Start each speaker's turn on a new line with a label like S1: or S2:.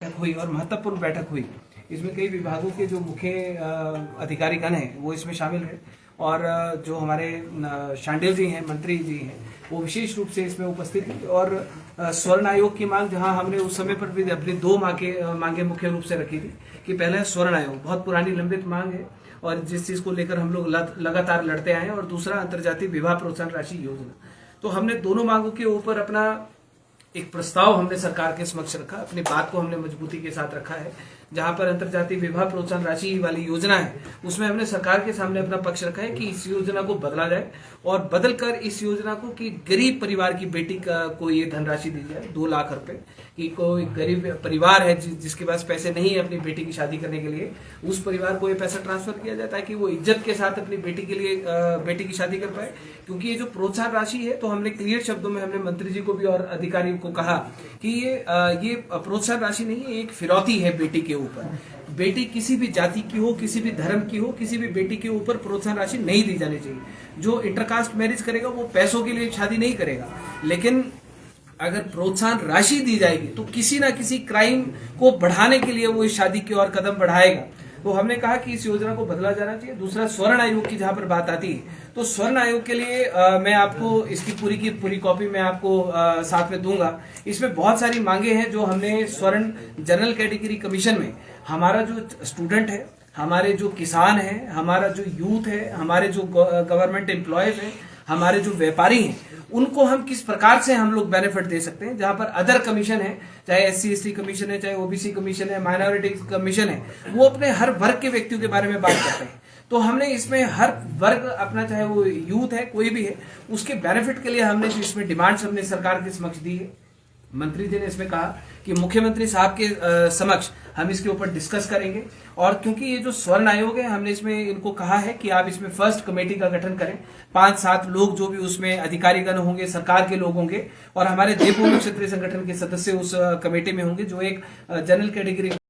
S1: बैठक हुई और महत्वपूर्ण बैठक हुई। इसमें कई विभागों के जो मुख्य अधिकारीगण हैं वो इसमें शामिल हैं और जो हमारे शांडिल जी हैं, मंत्री जी हैं, वो विशेष रूप से इसमें उपस्थित हैं। और स्वर्ण आयोग की मांग, जहां हमने उस समय पर भी अपनी दो मांगे मुख्य रूप से रखी थी कि पहले स्वर्ण आयोग बहुत पुरानी लंबित मांग है और जिस चीज को लेकर हम लोग लगातार लड़ते आए हैं, और दूसरा अंतर्जातीय विवाह प्रोत्साहन राशि योजना। तो हमने दोनों मांगों के ऊपर अपना एक प्रस्ताव हमने सरकार के समक्ष रखा, अपनी बात को हमने मजबूती के साथ रखा है। जहां पर अंतर्जातीय विवाह प्रोत्साहन राशि वाली योजना है, उसमें हमने सरकार के सामने अपना पक्ष रखा है कि इस योजना को बदला जाए और बदलकर इस योजना को कि गरीब परिवार की बेटी को ये धनराशि दी जाए 2 लाख रुपए। कि कोई गरीब परिवार है जिसके पास पैसे नहीं है अपनी बेटी की शादी करने के लिए, उस परिवार को ये पैसा ट्रांसफर किया जाए ताकि वो इज्जत के साथ अपनी बेटी के लिए बेटी की शादी कर पाए। क्योंकि ये जो प्रोत्साहन राशि है, तो हमने क्लियर शब्दों में हमने मंत्री जी को भी और अधिकारियों को कहा कि ये प्रोत्साहन राशि नहीं है, एक फिरौती है बेटी के ऊपर। बेटी किसी भी जाति की हो, किसी भी धर्म की हो, किसी भी बेटी के ऊपर प्रोत्साहन राशि नहीं दी जानी चाहिए। जो इंटरकास्ट मैरिज करेगा वो पैसों के लिए शादी नहीं करेगा, लेकिन अगर प्रोत्साहन राशि दी जाएगी तो किसी ना किसी क्राइम को बढ़ाने के लिए वो इस शादी की ओर कदम बढ़ाएगा। तो हमने कहा कि इस योजना को बदला जाना चाहिए। दूसरा, स्वर्ण आयोग की जहां पर बात आती है, तो स्वर्ण आयोग के लिए मैं आपको इसकी पूरी की पूरी कॉपी मैं आपको साथ में दूंगा। इसमें बहुत सारी मांगे हैं जो हमने स्वर्ण जनरल कैटेगरी कमीशन में हमारा जो स्टूडेंट है, हमारे जो किसान है, हमारा जो यूथ है, हमारे जो गवर्नमेंट एम्प्लॉयज है, हमारे जो व्यापारी हैं, उनको हम किस प्रकार से हम लोग बेनिफिट दे सकते हैं। जहां पर अदर कमीशन है, चाहे SC/ST कमीशन है, चाहे OBC कमीशन है, माइनॉरिटी कमीशन है, वो अपने हर वर्ग के व्यक्तियों के बारे में बात करते हैं। तो हमने इसमें हर वर्ग अपना, चाहे वो यूथ है, कोई भी है, उसके बेनिफिट के लिए हमने जो इसमें डिमांड्स हमने सरकार के समक्ष दी है। मंत्री जी ने इसमें कहा कि मुख्यमंत्री साहब के समक्ष हम इसके ऊपर डिस्कस करेंगे। और क्योंकि ये जो स्वर्ण आयोग है, हमने इसमें इनको कहा है कि आप इसमें फर्स्ट कमेटी का गठन करें। 5-7 लोग जो भी उसमें अधिकारीगण होंगे, सरकार के लोग होंगे और हमारे देवभूमि क्षेत्रीय संगठन के सदस्य उस कमेटी में होंगे, जो एक जनरल कैटेगरी